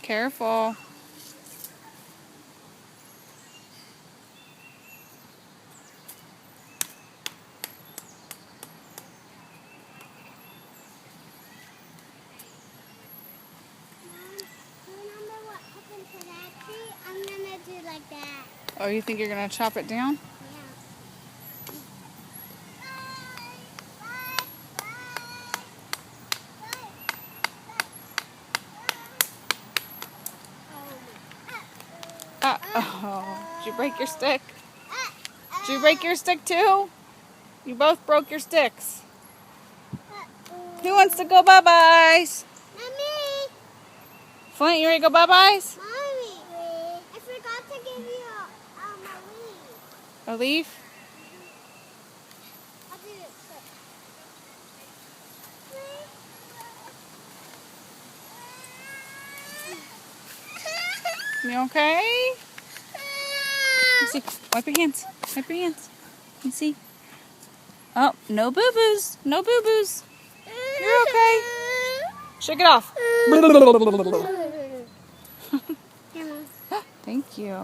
Careful. I'm gonna do like that. Oh, you think you're going to chop it down? Uh-oh. Did you break your stick? Did you break your stick too? You both broke your sticks. Who wants to go bye-byes? Not me. Flint, you ready to go bye-byes? Mommy, I forgot to give you a leaf. A leaf? I'll do it quick. You okay? Let me see. Wipe your hands. Wipe your hands. Let me see. Oh, no boo-boos. No boo-boos. You're okay. Shake it off. Here, Mom. Thank you.